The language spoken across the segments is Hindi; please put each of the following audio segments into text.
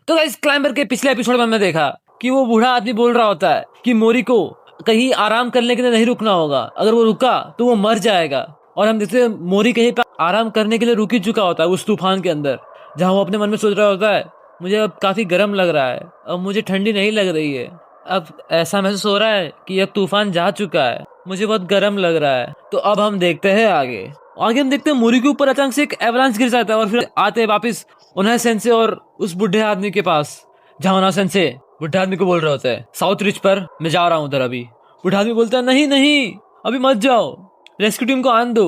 तो गाइस क्लाइंबर के पिछले एपिसोड में हमने देखा कि वो बूढ़ा आदमी बोल रहा होता है कि मोरी को कहीं आराम करने के लिए नहीं रुकना होगा, अगर वो रुका तो वो मर जाएगा। और हम देखते हैं मोरी कहीं पे आराम करने के लिए रुक ही चुका होता है उस तूफान के अंदर, जहाँ वो अपने मन में सोच रहा होता है मुझे अब काफी गर्म लग रहा है, अब मुझे ठंडी नहीं लग रही है, अब ऐसा महसूस हो रहा है कि अब तूफान जा चुका है, मुझे बहुत गर्म लग रहा है। तो अब हम देखते हैं आगे हम देखते हैं मोरी के ऊपर अचानक से एक एवलांच गिर जाता है और फिर आते हैं वापिस उन्हें सेंसे और उस बुढ़े आदमी के पास, जहाँ उन्हें सेंसे बुढ़े आदमी को बोल रहे होते हैं साउथ रिच पर मैं जा रहा हूँ उधर अभी। बुढ़ा आदमी बोलता है नहीं नहीं अभी मत जाओ, रेस्क्यू टीम को आन दो।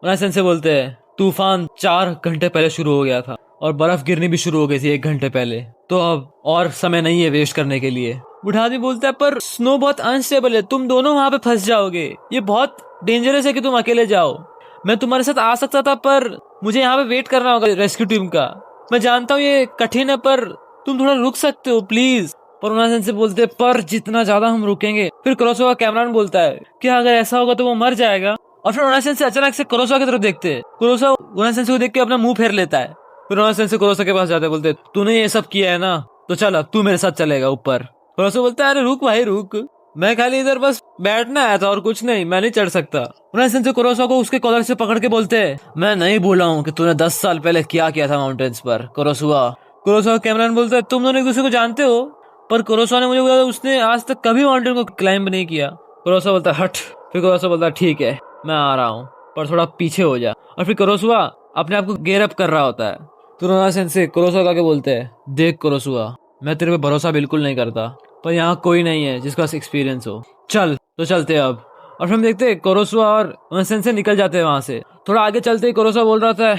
उन्हें सेंसे बोलते हैं तूफान 4 घंटे पहले शुरू हो गया था और बर्फ गिरनी भी शुरू हो गई थी 1 घंटे पहले, तो अब और समय नहीं है वेस्ट करने के लिए। बुढ़ा आदमी बोलता है पर स्नो बहुत अनस्टेबल है, तुम दोनों वहां पे फंस जाओगे, ये बहुत डेंजरस है कि तुम अकेले जाओ। मैं तुम्हारे साथ आ सकता था पर मुझे यहाँ पे वेट करना होगा रेस्क्यू टीम का, मैं जानता हूँ ये कठिन है पर तुम थोड़ा रुक सकते हो प्लीज। पर उन्हें से बोलते पर जितना ज्यादा हम रुकेंगे, फिर क्रोसोवा कैमरान बोलता है कि अगर ऐसा होगा तो वो मर जाएगा। और फिर उन्हें से अचानक से क्रोसोवा की तरफ देखते हैं, क्रोसोवा उन्हें को देख के अपना मुंह फेर लेता है। फिर उन्हें से क्रोसोवा के पास जाते बोलते तूने ये सब किया है ना, तो चल अब तू मेरे साथ चलेगा ऊपर। क्रोसोवा बोलता है अरे रुक भाई रुक, मैं खाली इधर बस बैठना आया था और कुछ नहीं, मैं नहीं चढ़ सकता। उन्हें से क्रोसोवा को उसके कॉलर से पकड़ के बोलते हैं मैं नहीं बोला हूँ कि तूने 10 साल पहले क्या किया था माउंटेन्स पर क्रोसोवा कैमरान बोलता है तुम दोनों एक दूसरे को जानते हो, पर क्रोसोवा ने मुझे बोला उसने आज तक कभी माउंटेन को क्लाइंब नहीं किया। क्रोसोवा बोलता है हट। फिर क्रोसोवा बोलता है ठीक है मैं आ रहा हूँ पर थोड़ा पीछे हो जा। और फिर क्रोसोवा अपने आप को गेयर अप कर रहा होता है, तो उन्हें से क्रोसोवा के बोलते हैं देख क्रोसोवा मैं तेरे पे भरोसा बिल्कुल नहीं करता, पर यहाँ कोई नहीं है जिसका एक्सपीरियंस हो, चल तो चलते अब। और फिर हम देखते हैं कोरोसुआ और ओनासेन से निकल जाते हैं वहां से। थोड़ा आगे चलते ही कोरोसुआ बोल रहा था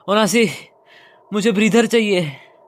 ओनासी मुझे ब्रीथर चाहिए,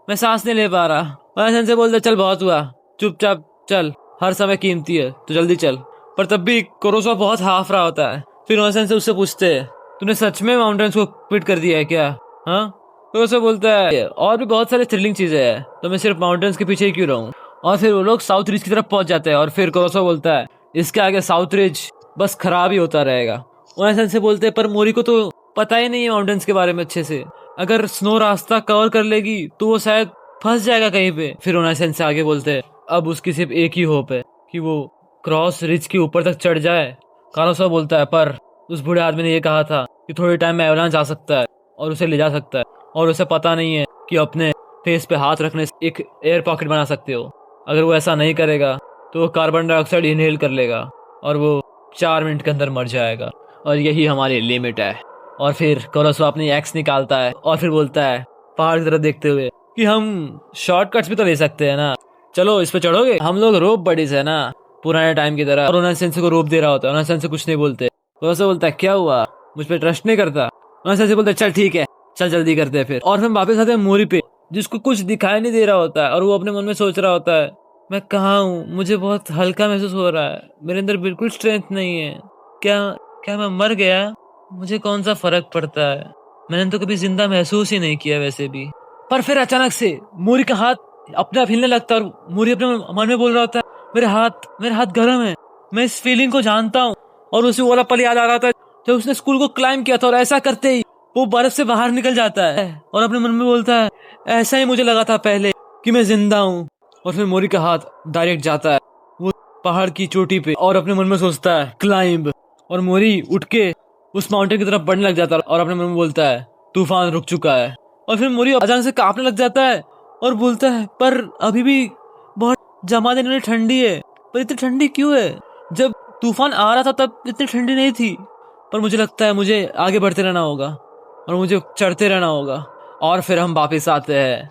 मैं सांस नहीं ले पा रहा। ओनासेन से बोलते चल बहुत हुआ, चुपचाप चल, हर समय कीमती है तो जल्दी चल। पर तब भी कोरोसुआ बहुत हाफ रहा होता है। फिर ओनासेन से उससे पूछते हैं तूने सच में माउंटेन्स को क्विट कर दिया है क्या? हाँ, तो उसे बोलता है और भी बहुत सारी थ्रिलिंग चीजें हैं, तो मैं सिर्फ माउंटेन्स के पीछे ही क्यों रहूं। और फिर वो लोग साउथ रिज की तरफ पहुंच जाते हैं और फिर कोरोसुआ बोलता है इसके आगे साउथ रिज बस खराब ही होता रहेगा। ओनासेन से बोलते हैं पर मोरी को तो पता ही नहीं है माउंटेन्स के बारे में अच्छे से, अगर स्नो रास्ता कवर कर लेगी तो वो शायद फंस जाएगा कहीं पे। फिर ओनासेन से आगे बोलते हैं अब उसकी सिर्फ एक ही होप है कि वो क्रॉस रिज के ऊपर तक चढ़ जाए। कोरोसुआ बोलता है पर उस बूढ़े आदमी ने ये कहा था कि थोड़े टाइम में एवलांच आ सकता है और उसे ले जा सकता है, और उसे पता नहीं है कि अपने फेस पे हाथ रखने से एक एयर पॉकेट बना सकते हो। अगर वो ऐसा नहीं करेगा तो वो कार्बन डाइऑक्साइड इनहेल कर लेगा और वो 4 मिनट के अंदर मर जाएगा, और यही हमारी लिमिट है। और फिर कोरोसुआ अपनी एक्स निकालता है और फिर बोलता है पहाड़ की तरफ देखते हुए कि हम शॉर्टकट्स भी तो ले सकते हैं ना, चलो इस पे चढ़ोगे, हम लोग रोप बडीज है ना पुराने टाइम की तरह। और ओनासेन को रोप दे रहा होता है, ओनासेन से कुछ नहीं बोलते। कोरोसुआ बोलता है क्या हुआ, मुझ पे ट्रस्ट नहीं करता? ओनासेन से बोलता है चल ठीक है चल जल्दी करते हैं। फिर और हम वापस आते हैं मोरी पे, जिसको कुछ दिखाई नहीं दे रहा होता है और वो अपने मन में सोच रहा होता है मैं कहाँ हूँ, मुझे बहुत हल्का महसूस हो रहा है, मेरे अंदर बिल्कुल स्ट्रेंथ नहीं है, क्या मैं मर गया? मुझे कौन सा फर्क पड़ता है, मैंने तो कभी जिंदा महसूस ही नहीं किया वैसे भी। पर फिर अचानक से मोरी का हाथ अपने आप हिलने लगता है और मोरी अपने मन में बोल रहा होता है मेरे हाथ गर्म है, मैं इस फीलिंग को जानता हूँ। और उसे वाला पल याद आ रहा था जब उसने स्कूल को क्लाइंब किया था, और ऐसा करते ही वो बर्फ से बाहर निकल जाता है और अपने मन में बोलता है ऐसा ही मुझे लगा था पहले कि मैं जिंदा हूँ। और फिर मोरी का हाथ डायरेक्ट जाता है वो पहाड़ की चोटी पे और अपने मन में सोचता है क्लाइंब, और मोरी उठ के उस माउंटेन की तरफ बढ़ने लग जाता है और अपने मन में बोलता है तूफान रुक चुका है। और फिर मोरी अचानक से कांपने लग जाता है और बोलता है पर अभी भी बहुत जमा देने वाली ठंडी है, पर इतनी ठंडी क्यों है? जब तूफान आ रहा था तब इतनी ठंडी नहीं थी, पर मुझे लगता है मुझे आगे बढ़ते रहना होगा और मुझे चढ़ते रहना होगा। और फिर हम वापस आते हैं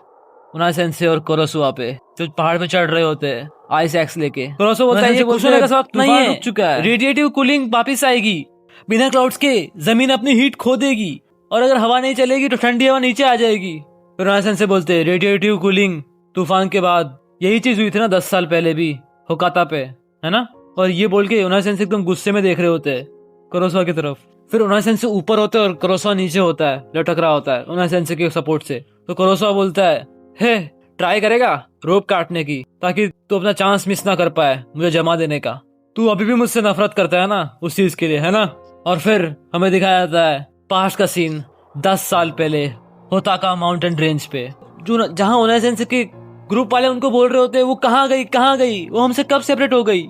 ओनासेन से और कोरोसुआ पे, जो पहाड़ पे चढ़ रहे होते हैं आइस एक्स लेके। कोरोसुआ बोलता है ये खुश होने का वक्त नहीं है, रुक चुका है, रेडिएटिव कूलिंग वापस आएगी, बिना क्लाउड्स के जमीन अपनी हीट खो देगी, और अगर हवा नहीं चलेगी तो ठंडी हवा नीचे आ जाएगी। फिर ओनासेन से बोलते हैं रेडिएटिव कूलिंग तूफान के बाद यही चीज हुई थी ना 10 साल पहले भी होकाता पे, है ना? और ये बोल के ओनासेन से एकदम गुस्से में देख रहे होते हैं कोरोसुआ की तरफ। फिर ओनासेन से ऊपर होता है और कोरोसुआ नीचे होता है, लटक रहा होता है ओनासेन से के सपोर्ट से। तो कोरोसुआ बोलता है हे ट्राई करेगा रोप काटने की, ताकि तू अपना चांस मिस ना कर पाए मुझे जमा देने का। तू अभी भी मुझसे नफरत करता है ना उस चीज के लिए, है ना? और फिर हमें दिखाया जाता है पास्ट का सीन 10 साल पहले होताका माउंटेन रेंज पे। जो जहाँ ओनाई सेंसे के ग्रुप वाले उनको बोल रहे होते हैं वो कहाँ गई, वो हमसे कब सेपरेट हो गई।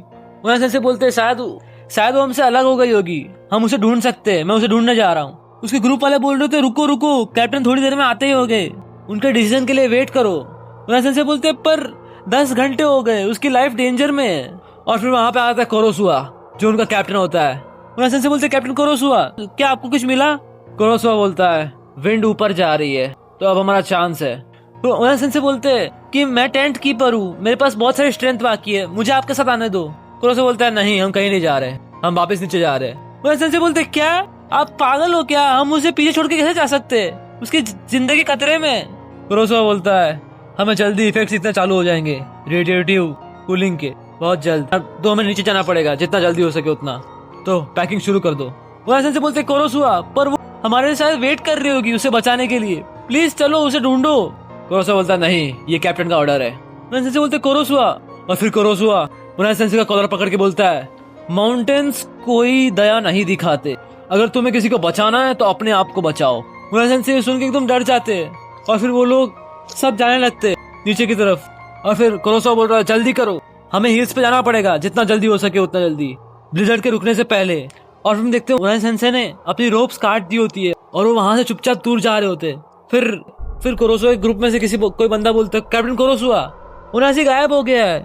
ओनाई सेंसे बोलते हैं शायद वो हमसे अलग हो गई होगी, हम उसे ढूंढ सकते हैं, मैं उसे ढूंढने जा रहा हूँ। उसके ग्रुप वाले बोल रहे होते रुको कैप्टन थोड़ी देर में आते ही हो गए, उनके डिसीजन के लिए वेट करो। ओनाई सेंसे बोलते हैं पर 10 घंटे हो गए, उसकी लाइफ डेंजर में है। और फिर वहां पे आता है कुरोसुआ जो उनका कैप्टन होता है। ओनाई सेंसे बोलते हैं कैप्टन कुरोसुआ क्या आपको कुछ मिला? कुरोसुआ बोलता है विंड ऊपर जा रही है तो अब हमारा चांस है। तो ओनाई सेंसे बोलते हैं कि मैं टेंट कीपर हूँ, मेरे पास बहुत सारी स्ट्रेंथ बाकी है, मुझे आपके साथ आने दो। कुरोसुआ बोलता है नहीं, हम कहीं नहीं जा रहे, हम वापस नीचे जा रहे हैं। ओनाई सेंसे बोलते हैं क्या आप पागल हो क्या, हम उसे पीछे छोड़ के कैसे जा सकते हैं, उसकी जिंदगी खतरे में। कुरोसुआ बोलता है हमें जल्दी इफेक्ट्स इतने चालू हो जाएंगे रेडिएटिव कूलिंग के, बहुत जल्द, तो हमें नीचे जाना पड़ेगा जितना जल्दी हो सके उतना, तो पैकिंग शुरू कर दो। ओनाई सेंसे बोलते कुरोसुआ पर वो हमारे शायद वेट कर रही होगी उसे बचाने के लिए, प्लीज चलो उसे ढूंढो। कुरोसुआ बोलता नहीं, ये कैप्टन का ऑर्डर है। ओनाई सेंसे बोलते कुरोसुआ, और फिर कुरोसुआ ओनाई सेंसे का कॉलर पकड़ के बोलता है माउंटेन्स कोई दया नहीं दिखाते, अगर तुम्हें किसी को बचाना है तो अपने आप को बचाओ। ओनाई सेंसे सुन के एकदम डर जाते हैं और फिर वो लोग सब जाने लगते नीचे की तरफ। और फिर कुरोसुआ बोल रहा है जल्दी करो, हमें हिल्स पे जाना पड़ेगा, जितना जल्दी हो सके उतना जल्दी, ब्लिजर्ड के रुकने से पहले। और फिर देखते हैं ओनाई सेंसे ने अपनी रोप्स काट दी होती है और वो वहां से चुपचाप दूर जा रहे होते। फिर कुरोसुआ के ग्रुप में से कोई बंदा बोलता है कैप्टन कुरोसुआ ओनाई सेंसे गायब हो गया है।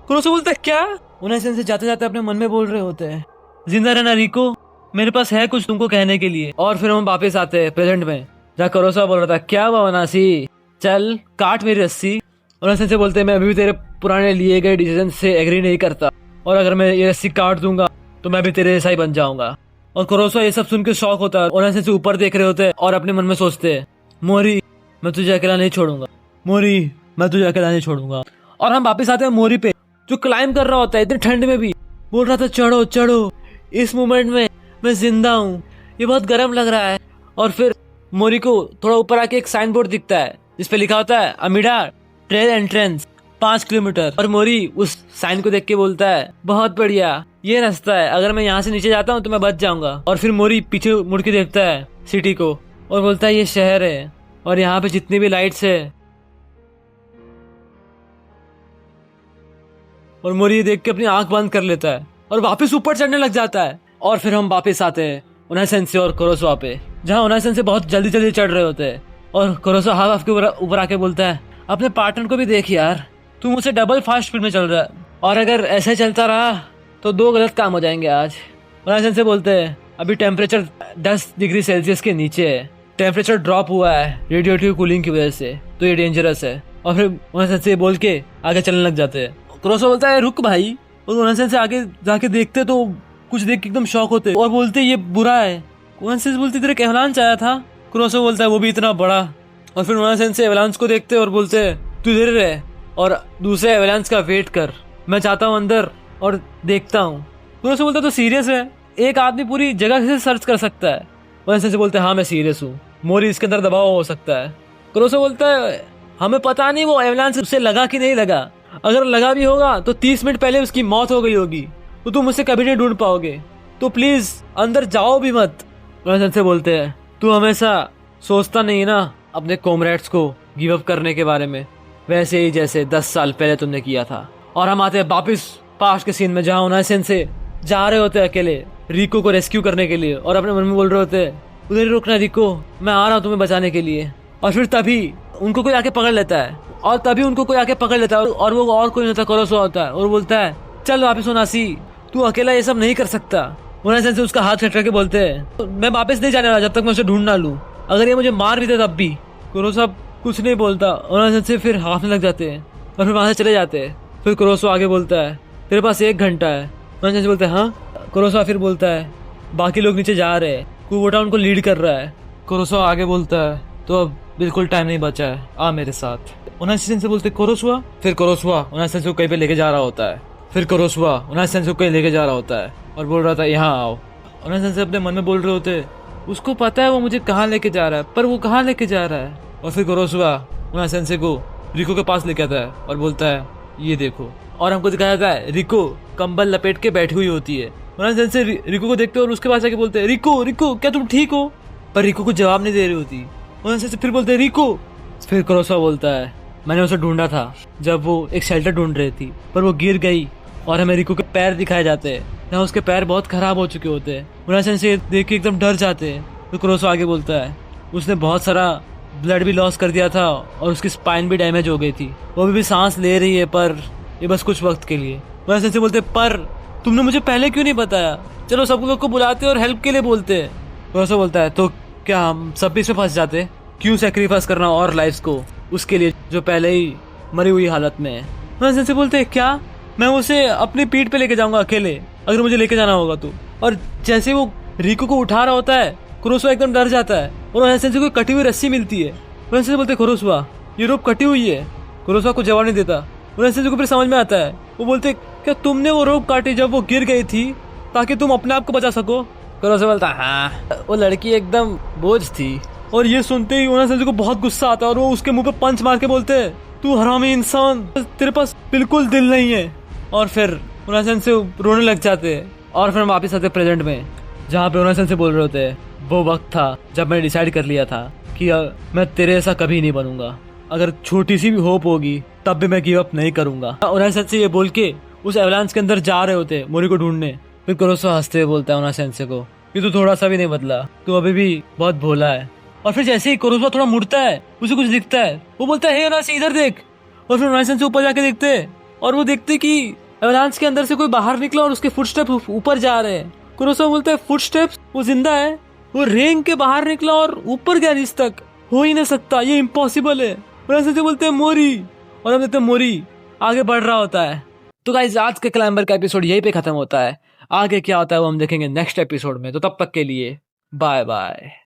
कुरोसुआ बोलता है क्या? ओनाई सेंसे जाते जाते अपने मन में बोल रहे होते हैं जिंदा रहना रिको, मेरे पास है कुछ तुमको कहने के लिए। और फिर हम वापस आते हैं प्रेजेंट में, जहाँ कुरोसुआ बोल रहा था क्या हुआ ओनासी, चल काट मेरी रस्सी। ओनाई सेंसे बोलते हैं मैं अभी भी तेरे पुराने लिए गए डिसीजन से एग्री नहीं करता, और अगर मैं ये रस्सी काट दूंगा तो मैं भी तेरे जैसा ही बन जाऊंगा। और कुरोसुआ ये सब सुन के शॉक होता है। ओनाई सेंसे ऊपर देख रहे होते हैं और अपने मन में सोचते हैं मोरी मैं तुझे अकेला नहीं छोड़ूंगा, मोरी मैं तुझे अकेला नहीं छोड़ूंगा। और हम वापस आते हैं मोरी पे जो क्लाइंब कर रहा होता है इतनी ठंड में भी, बोल रहा था चढ़ो चढ़ो, इस मोमेंट में मैं जिंदा हूँ, ये बहुत गर्म लग रहा है। और फिर मोरी को थोड़ा ऊपर आके एक साइन बोर्ड दिखता है जिसपे लिखा होता है अमीडा ट्रेल एंट्रेंस 5 किलोमीटर। और मोरी उस साइन को देख के बोलता है बहुत बढ़िया, ये रास्ता है, अगर मैं यहाँ से नीचे जाता हूँ तो मैं बच जाऊंगा। और फिर मोरी पीछे मुड़ के देखता है सिटी को और बोलता है ये शहर है और यहाँ पे जितनी भी लाइट्स है। और मोरी देख के अपनी आंख बंद कर लेता है और वापस ऊपर चढ़ने लग जाता है। और फिर हम वापस आते हैं ओनाई सेंसे और कुरोसुआ पे, जहाँ ओनाई सेंसे बहुत जल्दी जल्दी चढ़ रहे होते हैं और कुरोसुआ हाफ के ऊपर आके बोलता है अपने पार्टनर को भी देख यार, तू मुझसे डबल फास्ट स्पीड में चल रहा है और अगर ऐसे चलता रहा तो 2 गलत काम हो जाएंगे आज। ओनाई सेंसे बोलते हैं अभी टेम्परेचर 10 डिग्री सेल्सियस के नीचे है, टेम्परेचर ड्रॉप हुआ है रेडिएटिव कूलिंग की वजह से, तो ये डेंजरस है। और फिर ओनाई सेंसे बोल के आगे चलने लग जाते हैं। कुरोसुआ बोलता है रुक भाई, और ओनाई सेंसे आगे जाके देखते तो कुछ देख के एकदम शॉक होते और बोलते ये बुरा है। ओनाई सेंसे बोलते तेरे एवलांच आया था। कुरोसुआ बोलता है वो भी इतना बड़ा। और फिर ओनाई सेंसे एवलांच को देखते और बोलते तू इधर रह और दूसरे एवलांच का वेट कर, मैं चाहता हूँ अंदर और देखता हूँ। कुरोसुआ बोलता तो सीरियस है, एक आदमी पूरी जगह से सर्च कर सकता है। ओनाई सेंसे बोलते हाँ मैं सीरियस हूँ, मोरी इसके अंदर दबाव हो सकता है। कुरोसुआ बोलता है हमें पता नहीं वो एवलांच उससे लगा कि नहीं लगा, अगर लगा भी होगा तो 30 मिनट पहले उसकी मौत हो गई होगी, तो तुम उसे कभी नहीं ढूंढ पाओगे, तो प्लीज अंदर जाओ भी मत। ओनाई सेंसे बोलते हैं तू हमेशा सोचता नहीं ना अपने कॉमरेड्स को गिव अप करने के बारे में, वैसे ही जैसे 10 साल पहले तुमने किया था। और हम आते हैं वापिस पास्ट के सीन में, जहाँ ओनाई सेंसे जा रहे होते हैं अकेले रिको को रेस्क्यू करने के लिए और अपने मन में बोल रहे होते हैं उधर ही रुकना रिको, मैं आ रहा हूँ तुम्हें बचाने के लिए। और फिर तभी उनको कोई आके पकड़ लेता है और वो और कोई नहीं होता कुरोसुआ होता है और बोलता है चल वापस ओनासी, तू अकेला ये सब नहीं कर सकता। ओनाई सेंसे उसका हाथ खटका के बोलते हैं मैं वापस नहीं जाने वाला जब तक मैं उसे ढूंढ ना लूं, अगर ये मुझे मार भी दे तब भी। कुरोसुआ कुछ नहीं बोलता। ओनाई सेंसे फिर हाफने लग जाते हैं और फिर वहां से चले जाते हैं। फिर कुरोसुआ आगे बोलता है तेरे पास 1 घंटा है। ओनाई सेंसे बोलते हैं हाँ। कुरोसुआ फिर बोलता है बाकी लोग नीचे जा रहे हैं, कुबोटा उनको लीड कर रहा है। कुरोसुआ आगे बोलता है तो अब बिल्कुल टाइम नहीं बचा है, आ मेरे साथ। ओनाई सेंसे बोलते कुरोसुआ। फिर कुरोसुआ ओनाई सेंसे को कहीं पे लेके जा रहा होता है। फिर कुरोसुआ ओनाई सेंसे को कहीं लेके जा रहा होता है और बोल रहा था यहाँ आओ। ओनाई सेंसे अपने मन में बोल रहे होते उसको पता है वो मुझे कहाँ लेके जा रहा है, पर वो कहाँ लेके जा रहा है। और फिर कुरोसुआ ओनाई सेंसे को रिको के पास लेके आता है और बोलता है ये देखो, और हमको दिखाया जाता है रिको कंबल लपेट के बैठी हुई होती है। ओनाई सेंसे रिको को देखते और उसके पास आके बोलते हैं रिको रिको क्या तुम ठीक हो, पर रिको को जवाब नहीं दे रही होती। ओनाई सेंसे फिर बोलते हैं रिको फिर कुरोसावा बोलता है मैंने उसे ढूंढा था जब वो एक शेल्टर ढूंढ रही थी, पर वो गिर गई और हमें रिको के पैर दिखाए जाते हैं जहाँ उसके पैर बहुत खराब हो चुके होते हैं। उन्हें सेंसे देख के एकदम डर जाते हैं। तो कुरोसावा आगे बोलता है उसने बहुत सारा ब्लड भी लॉस कर दिया था और उसकी स्पाइन भी डैमेज हो गई थी, वो अभी भी सांस ले रही है पर ये बस कुछ वक्त के लिए। उन्हें सेंसे बोलते पर तुमने मुझे पहले क्यों नहीं बताया, चलो सब लोग को बुलाते और हेल्प के लिए बोलते हैं। कुरोसावा बोलता है तो क्या हम सब भी इसमें फंस जाते, क्यों सेक्रीफाइस करना और लाइफ्स को उसके लिए जो पहले ही मरी हुई हालत में है। उन्हें सेंसे बोलते हैं क्या मैं उसे अपनी पीठ पे लेके जाऊंगा अकेले, अगर मुझे लेके जाना होगा तो। और जैसे वो रिको को उठा रहा होता है कुरोसावा एकदम डर जाता है और उन्हें सेंसे को कटी हुई रस्सी मिलती है। उन्हें सेंसे बोलते कुरोसावा ये रोप कटी हुई है। कुरोसावा को जवाब नहीं देता। उन्हें सेंसे को फिर समझ में आता है, वो बोलते क्या तुमने वो रोप काटी जब वो गिर गई थी ताकि तुम अपने आप को बचा सको। कुरोसावा बोलता हाँ वो लड़की एकदम बोझ थी। और ये सुनते ही उन्हें सेंसे को बहुत गुस्सा आता है और वो उसके मुंह पे पंच मार के बोलते हैं तू हरामी इंसान, तेरे पास बिल्कुल दिल नहीं है। और फिर उन्हें सेंसे रोने लग जाते हैं। और फिर हम वापिस आते प्रेजेंट में जहाँ पे उन्हें सेंसे बोल रहे होते हैं वो वक्त था जब मैंने डिसाइड कर लिया था कि मैं तेरे जैसा कभी नहीं बनूंगा, अगर छोटी सी भी होप होगी तब भी मैं गिव अप नहीं करूंगा। उन्हें सेंसे ये बोल के उस एवलांस के अंदर जा रहे होते मोरी को ढूंढने। फिर कुरोसावा हंसते हुए बोलता है उन्हें सेंसे को कि तू थोड़ा सा भी नहीं बदला, तू अभी भी बहुत भोला है। और फिर जैसे ही कुरोसावा थोड़ा मुड़ता है उसे कुछ दिखता है, वो बोलता है हे उन्हें इधर देख। और फिर उन्हें सेंसे ऊपर जाके देखते हैं और वो देखते कि एवलांस के अंदर से कोई बाहर निकला और उसके फुटस्टेप ऊपर जा रहे हैं। कुरोसावा बोलता है फुटस्टेप्स, वो जिंदा है, वो रेंग के बाहर निकला और ऊपर गया नीच तक, हो ही नहीं सकता, ये इम्पॉसिबल है। और ऐसे बोलते हैं मोरी और हम देखते हैं मोरी आगे बढ़ रहा होता है। तो गाइस आज के क्लाइंबर का एपिसोड यहीं पे खत्म होता है। आगे क्या होता है वो हम देखेंगे नेक्स्ट एपिसोड में। तो तब तक के लिए बाय बाय।